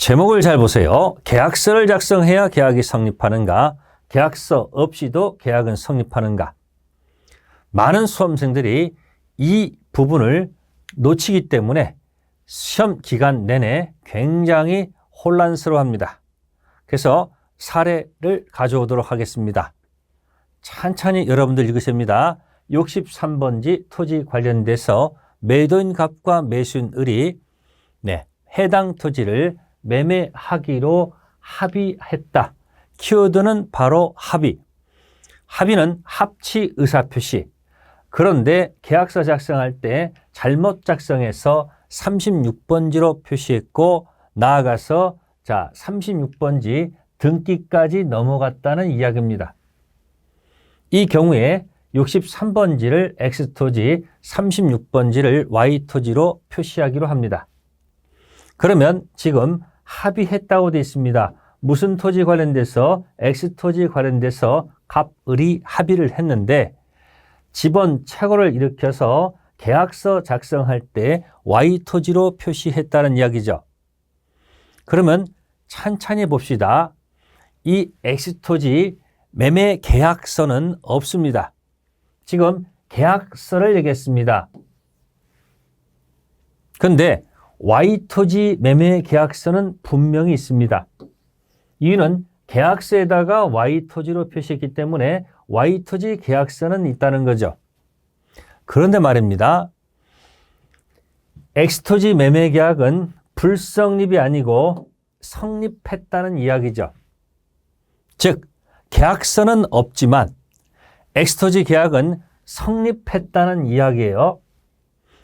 제목을 잘 보세요. 계약서를 작성해야 계약이 성립하는가? 계약서 없이도 계약은 성립하는가? 많은 수험생들이 이 부분을 놓치기 때문에 시험 기간 내내 굉장히 혼란스러워합니다. 그래서 사례를 가져오도록 하겠습니다. 천천히 여러분들 읽으십니다. 63번지 토지 관련돼서 매도인 갑과 매수인 을이 해당 토지를 매매하기로 합의했다. 키워드는 바로 합의. 합의는 합치 의사표시. 그런데 계약서 작성할 때 잘못 작성해서 36번지로 표시했고 나아가서 36번지 등기까지 넘어갔다는 이야기입니다. 이 경우에 63번지를 X토지, 36번지를 Y토지로 표시하기로 합니다. 그러면 지금 합의했다고 되어 있습니다. 무슨 토지 관련돼서 X토지 관련돼서 갑을이 합의를 했는데 지번 착오를 일으켜서 계약서 작성할 때 Y토지로 표시했다는 이야기죠. 그러면 천천히 봅시다. 이 X토지 매매 계약서는 없습니다. 지금 계약서를 얘기했습니다. 그런데 Y토지 매매 계약서는 분명히 있습니다. 이유는 계약서에다가 Y토지로 표시했기 때문에 Y토지 계약서는 있다는 거죠. 그런데 말입니다. X토지 매매 계약은 불성립이 아니고 성립했다는 이야기죠. 즉, 계약서는 없지만 X토지 계약은 성립했다는 이야기예요.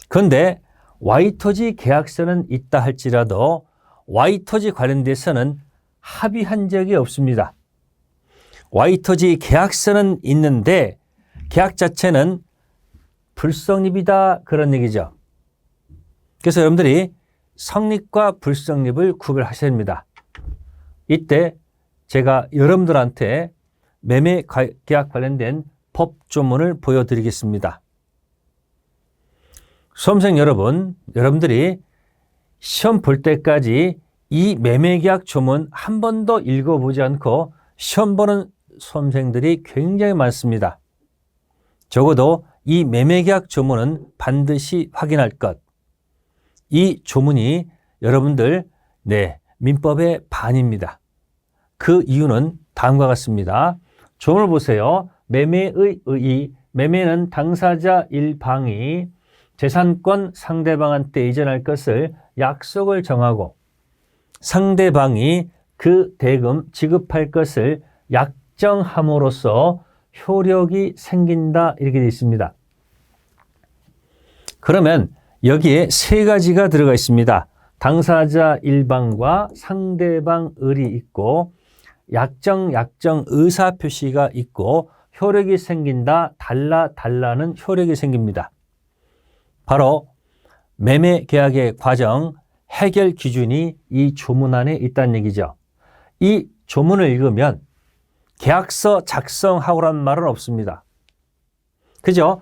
그런데 Y토지 계약서는 있다 할지라도 Y토지 관련돼서는 합의한 적이 없습니다. Y토지 계약서는 있는데 계약 자체는 불성립이다 그런 얘기죠. 그래서 여러분들이 성립과 불성립을 구별하셔야 합니다. 이때 제가 여러분들한테 매매 계약 관련된 법조문을 보여드리겠습니다. 수험생 여러분, 여러분들이 시험 볼 때까지 이 매매계약 조문 한 번도 읽어보지 않고 시험 보는 수험생들이 굉장히 많습니다. 적어도 이 매매계약 조문은 반드시 확인할 것. 이 조문이 여러분들 민법의 반입니다. 그 이유는 다음과 같습니다. 조문을 보세요. 매매의 의의, 매매는 당사자 일방이 재산권 상대방한테 이전할 것을 약속을 정하고 상대방이 그 대금 지급할 것을 약정함으로써 효력이 생긴다 이렇게 되어 있습니다. 그러면 여기에 세 가지가 들어가 있습니다. 당사자 일방과 상대방 을이 있고 약정 의사표시가 있고 효력이 생긴다, 달라는 효력이 생깁니다. 바로 매매 계약의 과정, 해결 기준이 이 조문 안에 있다는 얘기죠. 이 조문을 읽으면 계약서 작성하고란 말은 없습니다. 그죠?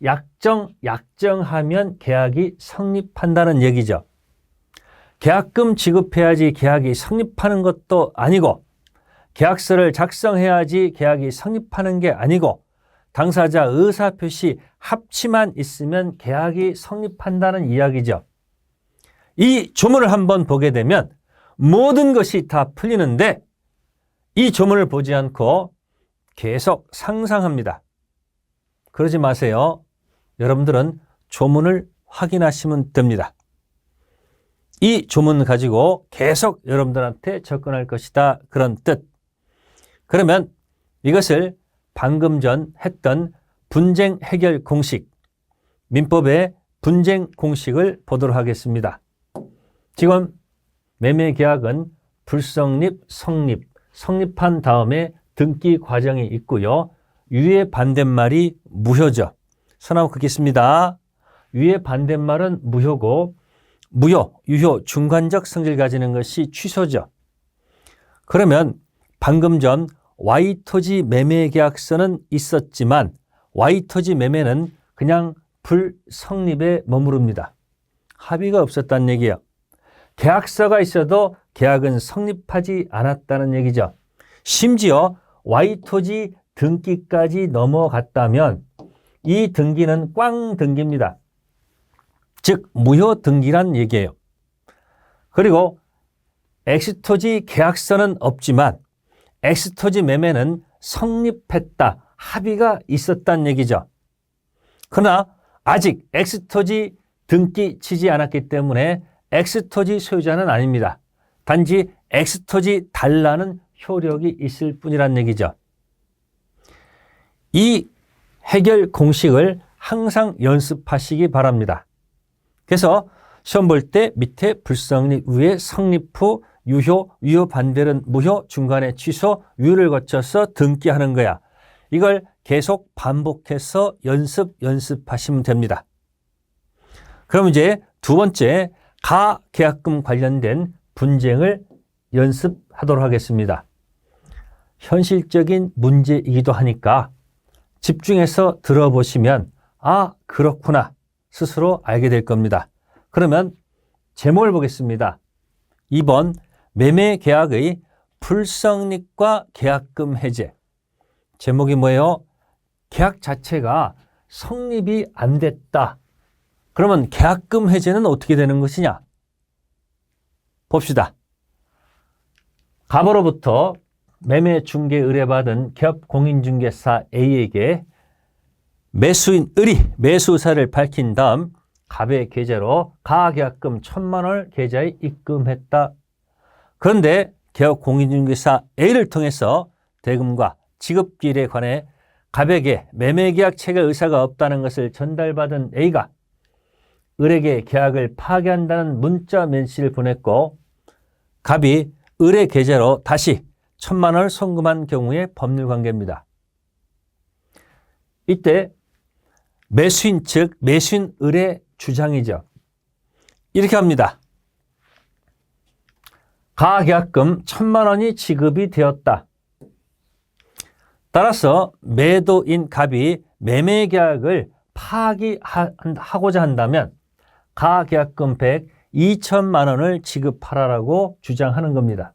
약정하면 계약이 성립한다는 얘기죠. 계약금 지급해야지 계약이 성립하는 것도 아니고 계약서를 작성해야지 계약이 성립하는 게 아니고 당사자 의사표시 합치만 있으면 계약이 성립한다는 이야기죠. 이 조문을 한번 보게 되면 모든 것이 다 풀리는데 이 조문을 보지 않고 계속 상상합니다. 그러지 마세요. 여러분들은 조문을 확인하시면 됩니다. 이 조문 가지고 계속 여러분들한테 접근할 것이다. 그런 뜻. 그러면 이것을 방금 전 했던 분쟁 해결 공식, 민법의 분쟁 공식을 보도록 하겠습니다. 지금 매매 계약은 불성립, 성립한 다음에 등기 과정이 있고요. 위의 반대말이 무효죠. 선하고 긋겠습니다. 위의 반대말은 무효고 무효, 유효, 중간적 성질을 가지는 것이 취소죠. 그러면 방금 전 Y토지 매매 계약서는 있었지만 Y토지 매매는 그냥 불성립에 머무릅니다. 합의가 없었다는 얘기예요. 계약서가 있어도 계약은 성립하지 않았다는 얘기죠. 심지어 Y토지 등기까지 넘어갔다면 이 등기는 꽝 등기입니다. 즉 무효 등기란 얘기예요. 그리고 X토지 계약서는 없지만 X토지 매매는 성립했다, 합의가 있었다는 얘기죠. 그러나 아직 X토지 등기 치지 않았기 때문에 X토지 소유자는 아닙니다. 단지 X토지 달라는 효력이 있을 뿐이란 얘기죠. 이 해결 공식을 항상 연습하시기 바랍니다. 그래서 시험 볼 때 밑에 불성립, 위에 성립 후 유효, 유효 반대는 무효, 중간에 취소, 유효를 거쳐서 등기하는 거야. 이걸 계속 반복해서 연습하시면 됩니다. 그럼 이제 두 번째 가계약금 관련된 분쟁을 연습하도록 하겠습니다. 현실적인 문제이기도 하니까 집중해서 들어보시면 아, 그렇구나 스스로 알게 될 겁니다. 그러면 제목을 보겠습니다. 2번 매매계약의 불성립과 계약금 해제. 제목이 뭐예요? 계약 자체가 성립이 안 됐다. 그러면 계약금 해제는 어떻게 되는 것이냐? 봅시다. 갑으로부터 매매 중개 의뢰받은 기업 공인중개사 A에게 매수인 을이 매수 의사를 밝힌 다음 갑의 계좌로 가계약금 1,000만 원을 계좌에 입금했다. 그런데 기업 공인중개사 A를 통해서 대금과 지급기일에 관해 갑에게 매매계약 체결 의사가 없다는 것을 전달받은 A가 을에게 계약을 파기한다는 문자 메시지를 보냈고 갑이 을의 계좌로 다시 1,000만 원을 송금한 경우의 법률관계입니다. 이때 매수인 즉 매수인 을의 주장이죠. 이렇게 합니다. 가계약금 1,000만 원이 지급이 되었다. 따라서 매도인 갑이 매매계약을 파기하고자 한다면 가계약금 2천만 원을 지급하라고 주장하는 겁니다.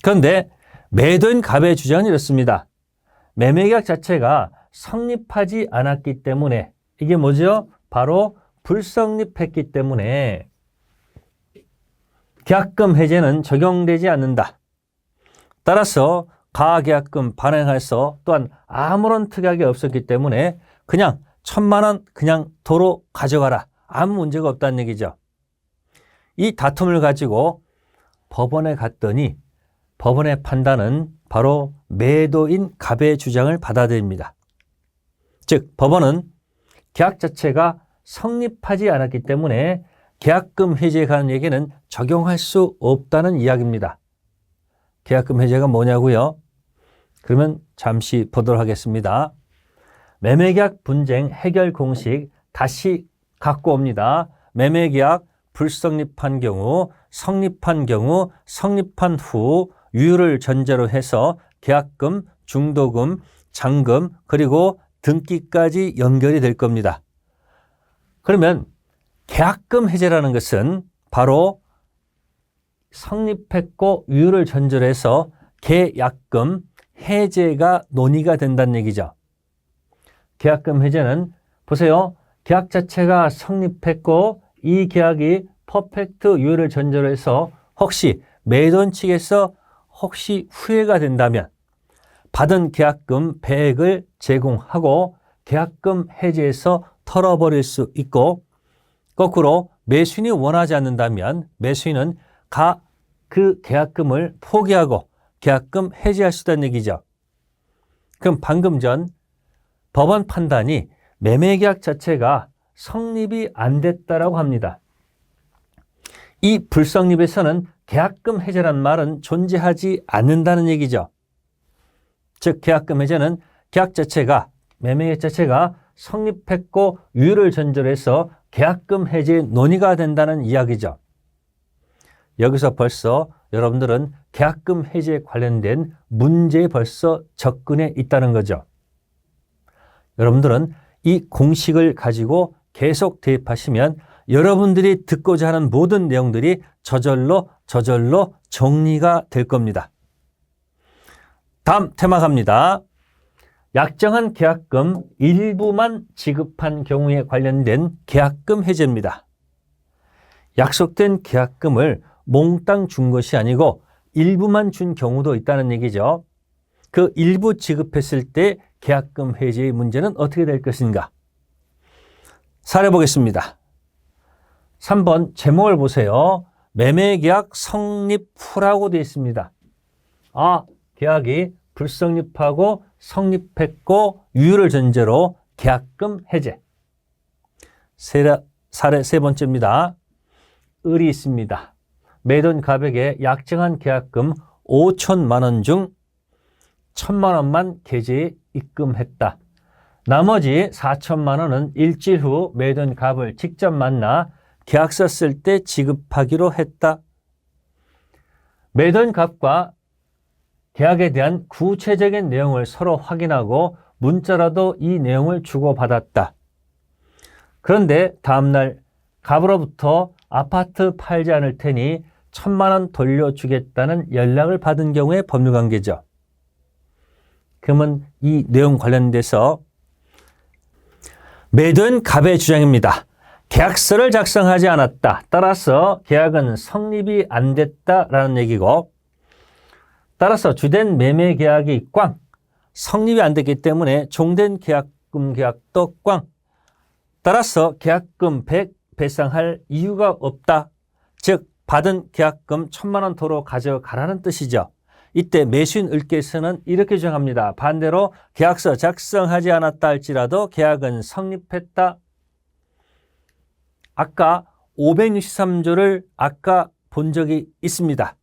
그런데 매도인 갑의 주장은 이렇습니다. 매매계약 자체가 성립하지 않았기 때문에 이게 뭐죠? 바로 불성립했기 때문에 계약금 해제는 적용되지 않는다. 따라서 가계약금 반환해서 또한 아무런 특약이 없었기 때문에 그냥 1,000만 원 그냥 도로 가져가라. 아무 문제가 없다는 얘기죠. 이 다툼을 가지고 법원에 갔더니 법원의 판단은 바로 매도인 갑의 주장을 받아들입니다. 즉 법원은 계약 자체가 성립하지 않았기 때문에 계약금 해제에 관한 얘기는 적용할 수 없다는 이야기입니다. 계약금 해제가 뭐냐고요? 그러면 잠시 보도록 하겠습니다. 매매계약 분쟁 해결 공식 다시 갖고 옵니다. 매매계약 불성립한 경우, 성립한 경우, 성립한 후 유효를 전제로 해서 계약금, 중도금, 잔금 그리고 등기까지 연결이 될 겁니다. 그러면 계약금 해제라는 것은 바로 성립했고 유효를 전제로 해서 계약금 해제가 논의가 된다는 얘기죠. 계약금 해제는 보세요. 계약 자체가 성립했고 이 계약이 퍼펙트 유효를 전제로 해서 혹시 매도인 측에서 혹시 후회가 된다면 받은 계약금 배액을 제공하고 계약금 해제해서 털어버릴 수 있고 거꾸로 매수인이 원하지 않는다면 매수인은 그 계약금을 포기하고 계약금 해제할 수 있다는 얘기죠. 그럼 방금 전 법원 판단이 매매계약 자체가 성립이 안 됐다라고 합니다. 이 불성립에서는 계약금 해제란 말은 존재하지 않는다는 얘기죠. 즉 계약금 해제는 계약 자체가 매매계약 자체가 성립했고 유효를 전제로 해서 계약금 해제 논의가 된다는 이야기죠. 여기서 벌써 여러분들은 계약금 해제에 관련된 문제에 벌써 접근해 있다는 거죠. 여러분들은 이 공식을 가지고 계속 대입하시면 여러분들이 듣고자 하는 모든 내용들이 저절로 정리가 될 겁니다. 다음 테마 갑니다. 약정한 계약금 일부만 지급한 경우에 관련된 계약금 해제입니다. 약속된 계약금을 몽땅 준 것이 아니고 일부만 준 경우도 있다는 얘기죠. 그 일부 지급했을 때 계약금 해제의 문제는 어떻게 될 것인가? 사례 보겠습니다. 3번 제목을 보세요. 매매계약 성립 후라고 되어 있습니다. 계약이 불성립하고 성립했고 유효를 전제로 계약금 해제. 사례 세 번째입니다. 을이 있습니다. 매돈 갑에게 약정한 계약금 5천만 원 중 1,000만 원만 계좌에 입금했다. 나머지 4천만 원은 일주일 후 매돈 갑을 직접 만나 계약서 쓸 때 지급하기로 했다. 매돈 갑과 계약에 대한 구체적인 내용을 서로 확인하고 문자라도 이 내용을 주고받았다. 그런데 다음날 갑으로부터 아파트 팔지 않을 테니 1,000만 원 돌려주겠다는 연락을 받은 경우의 법률관계죠. 그러면 이 내용 관련돼서 매도인 갑의 주장입니다. 계약서를 작성하지 않았다. 따라서 계약은 성립이 안 됐다라는 얘기고, 따라서 주된 매매 계약이 꽝, 성립이 안 됐기 때문에 종된 계약금 계약도 꽝. 따라서 계약금 100 배상할 이유가 없다. 즉 받은 계약금 1,000만 원 도로 가져가라는 뜻이죠. 이때 매수인 을께서는 이렇게 주장합니다. 반대로 계약서 작성하지 않았다 할지라도 계약은 성립했다. 아까 563조를 아까 본 적이 있습니다.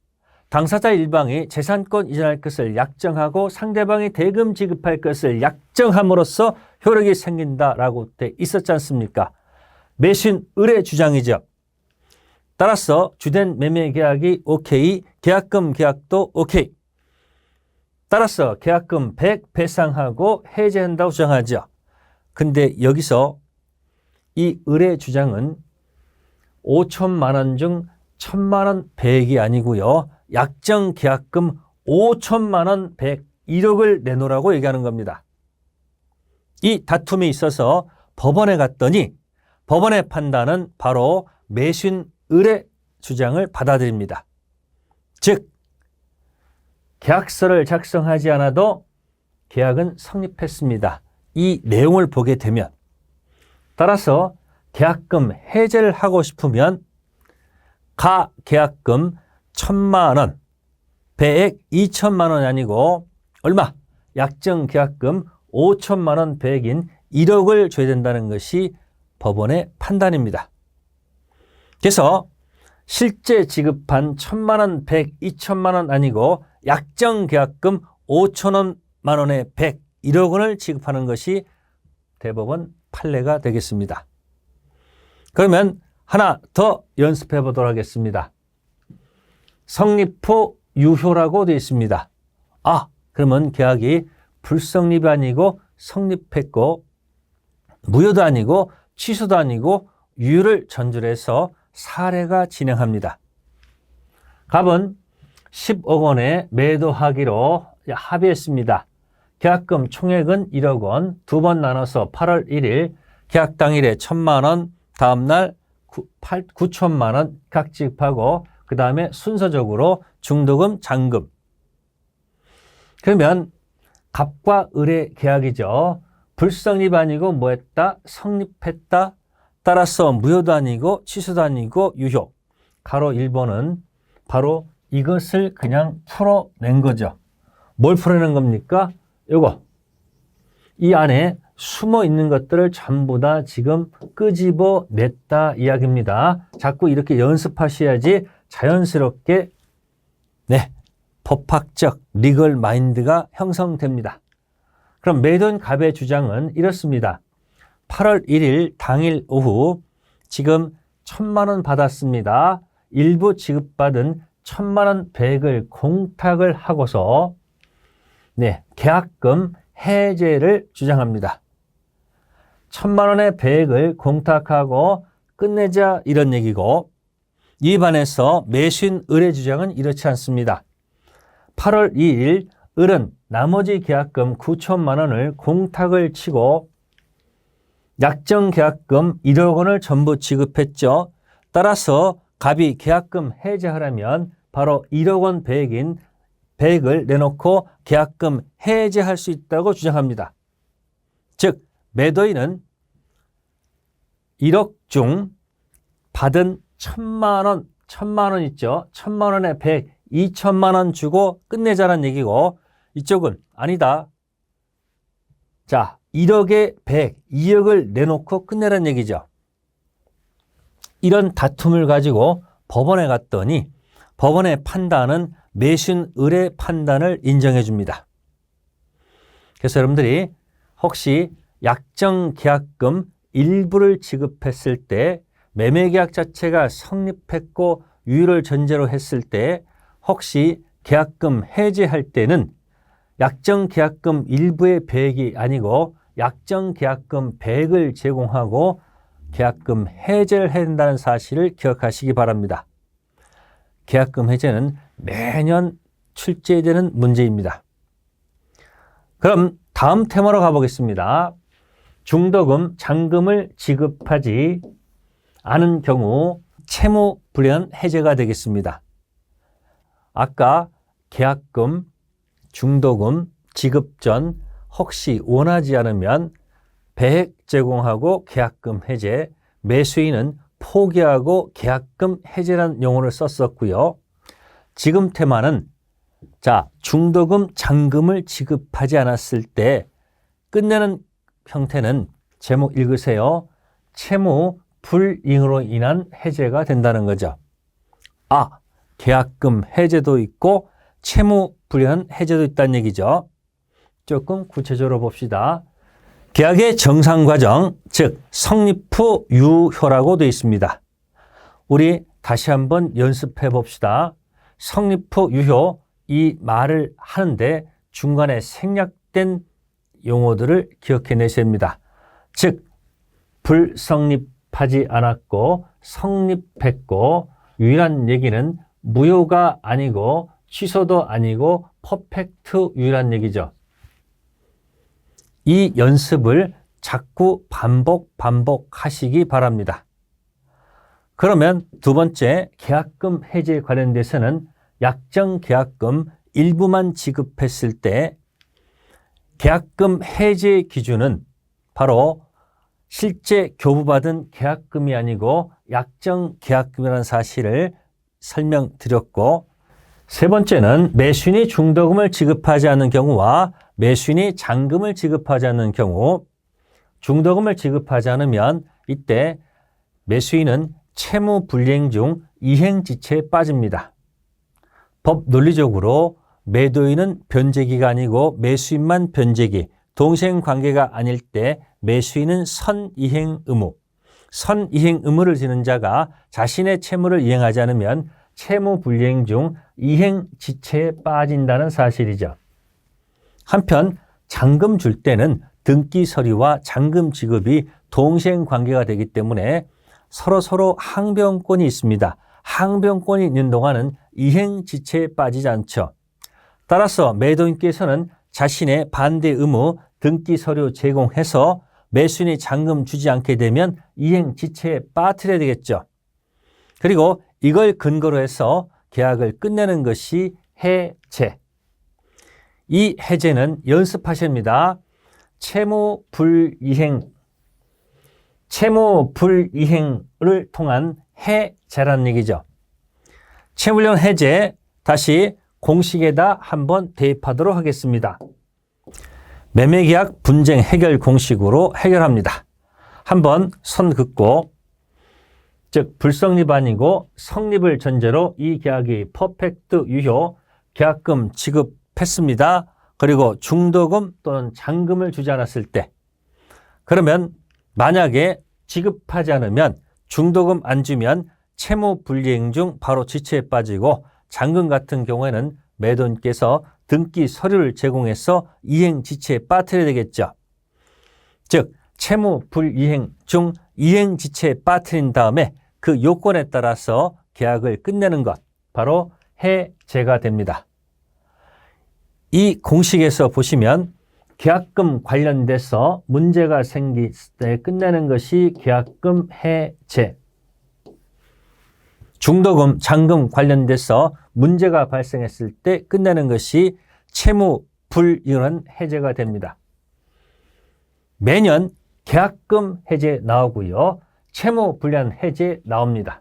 당사자 일방이 재산권 이전할 것을 약정하고 상대방이 대금 지급할 것을 약정함으로써 효력이 생긴다라고 돼 있었지 않습니까? 매수인 을의 주장이죠. 따라서 주된 매매 계약이 오케이, 계약금 계약도 오케이. 따라서 계약금 100 배상하고 해제한다고 주장하죠. 근데 여기서 이 을의 주장은 5천만 원 중 1,000만 원 100이 아니고요. 약정 계약금 5천만 원 100, 1억을 내놓으라고 얘기하는 겁니다. 이 다툼이 있어서 법원에 갔더니 법원의 판단은 바로 매수인 을의 주장을 받아들입니다. 즉 계약서를 작성하지 않아도 계약은 성립했습니다. 이 내용을 보게 되면, 따라서 계약금 해제를 하고 싶으면 가 계약금 1,000만 원, 배액 2천만 원이 아니고 얼마? 약정 계약금 5천만 원 배액인 1억을 줘야 된다는 것이 법원의 판단입니다. 그래서 실제 지급한 1,000만 원, 100, 2천만 원 아니고 약정 계약금 5천만 원의 100, 1억 원을 지급하는 것이 대법원 판례가 되겠습니다. 그러면 하나 더 연습해 보도록 하겠습니다. 성립 후 유효라고 되어 있습니다. 그러면 계약이 불성립이 아니고 성립했고 무효도 아니고 취소도 아니고 유효를 전제로 해서 사례가 진행합니다. 갑은 10억 원에 매도하기로 합의했습니다. 계약금 총액은 1억 원, 두 번 나눠서 8월 1일 계약 당일에 1,000만 원, 다음날 9천만 원 각 지급하고 그 다음에 순서적으로 중도금, 잔금. 그러면 갑과 을의 계약이죠. 불성립 아니고 뭐 했다? 성립했다. 따라서 무효도 아니고 취소도 아니고 유효. 가로 1번은 바로 이것을 그냥 풀어낸 거죠. 뭘 풀어낸 겁니까? 요거. 이 안에 숨어 있는 것들을 전부 다 지금 끄집어 냈다 이야기입니다. 자꾸 이렇게 연습하셔야지 자연스럽게 법학적 리걸 마인드가 형성됩니다. 그럼 매도인 갑의 주장은 이렇습니다. 8월 1일 당일 오후 지금 1,000만 원 받았습니다. 일부 지급받은 1,000만 원 100을 공탁을 하고서 계약금 해제를 주장합니다. 1,000만 원의 100을 공탁하고 끝내자 이런 얘기고, 이에 반해서 매수인 을의 주장은 이렇지 않습니다. 8월 2일 을은 나머지 계약금 9천만 원을 공탁을 치고 약정 계약금 1억 원을 전부 지급했죠. 따라서 갑이 계약금 해제하려면 바로 1억 원 배액을 내놓고 계약금 해제할 수 있다고 주장합니다. 즉 매도인은 1억 중 받은 1,000만 원 있죠. 1,000만 원에 100, 2천만 원 주고 끝내자는 얘기고, 이쪽은 아니다. 자, 1억에 100, 2억을 내놓고 끝내라는 얘기죠. 이런 다툼을 가지고 법원에 갔더니 법원의 판단은 매수인 을의 판단을 인정해 줍니다. 그래서 여러분들이 혹시 약정 계약금 일부를 지급했을 때, 매매계약 자체가 성립했고 유효를 전제로 했을 때 혹시 계약금 해제할 때는 약정 계약금 일부의 배액이 아니고 약정 계약금 배액을 제공하고 계약금 해제를 해야 된다는 사실을 기억하시기 바랍니다. 계약금 해제는 매년 출제되는 문제입니다. 그럼 다음 테마로 가보겠습니다. 중도금, 잔금을 지급하지 않은 경우 채무 불이한 해제가 되겠습니다. 아까 계약금, 중도금 지급 전 혹시 원하지 않으면 배액 제공하고 계약금 해제, 매수인은 포기하고 계약금 해제라는 용어를 썼었고요. 지금 테마는 중도금, 잔금을 지급하지 않았을 때 끝내는 형태는 제목 읽으세요. 채무 불이행으로 인한 해제가 된다는 거죠. 계약금 해제도 있고 채무 불이행 해제도 있다는 얘기죠. 조금 구체적으로 봅시다. 계약의 정상 과정, 즉 성립 후 유효라고 되어 있습니다. 우리 다시 한번 연습해 봅시다. 성립 후 유효, 이 말을 하는데 중간에 생략된 용어들을 기억해 내셔야 됩니다. 즉 불성립하지 않았고 성립했고, 유일한 얘기는 무효가 아니고 취소도 아니고 퍼펙트 유일한 얘기죠. 이 연습을 자꾸 반복하시기 바랍니다. 그러면 두 번째, 계약금 해제에 관련돼서는 약정 계약금 일부만 지급했을 때 계약금 해제 기준은 바로 실제 교부받은 계약금이 아니고 약정 계약금이라는 사실을 설명드렸고, 세 번째는 매수인이 중도금을 지급하지 않는 경우와 매수인이 잔금을 지급하지 않는 경우, 중도금을 지급하지 않으면 이때 매수인은 채무 불이행 중 이행지체에 빠집니다. 법 논리적으로 매도인은 변제기가 아니고 매수인만 변제기, 동생관계가 아닐 때 매수인은 선이행 의무, 선이행 의무를 지는 자가 자신의 채무를 이행하지 않으면 채무 불이행 중 이행지체에 빠진다는 사실이죠. 한편 잔금 줄 때는 등기 서류와 잔금 지급이 동생관계가 되기 때문에 서로 항변권이 있습니다. 항변권이 있는 동안은 이행지체에 빠지지 않죠. 따라서 매도인께서는 자신의 반대 의무, 등기 서류 제공해서 매수인이 잔금 주지 않게 되면 이행지체에 빠뜨려야 되겠죠. 그리고 이걸 근거로 해서 계약을 끝내는 것이 해제. 이 해제는 연습하셔야 합니다. 채무 불이행을 통한 해제라는 얘기죠. 채무불이행 해제, 다시 공식에다 한번 대입하도록 하겠습니다. 매매계약 분쟁 해결 공식으로 해결합니다. 한번 선 긋고, 즉 불성립 아니고 성립을 전제로 이 계약이 퍼펙트 유효, 계약금 지급했습니다. 그리고 중도금 또는 잔금을 주지 않았을 때, 그러면 만약에 지급하지 않으면, 중도금 안 주면 채무 불이행 중 바로 지체에 빠지고, 잔금 같은 경우에는 매도인께서 등기 서류를 제공해서 이행 지체에 빠뜨려야 되겠죠. 즉 채무 불이행 중 이행지체에 빠뜨린 다음에 그 요건에 따라서 계약을 끝내는 것, 바로 해제가 됩니다. 이 공식에서 보시면 계약금 관련돼서 문제가 생길 때 끝내는 것이 계약금 해제, 중도금, 잔금 관련돼서 문제가 발생했을 때 끝내는 것이 채무 불이행 해제가 됩니다. 매년 계약금 해제 나오고요. 채무 불이행 해제 나옵니다.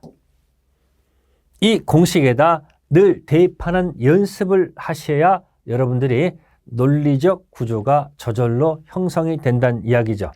이 공식에다 늘 대입하는 연습을 하셔야 여러분들이 논리적 구조가 저절로 형성이 된다는 이야기죠.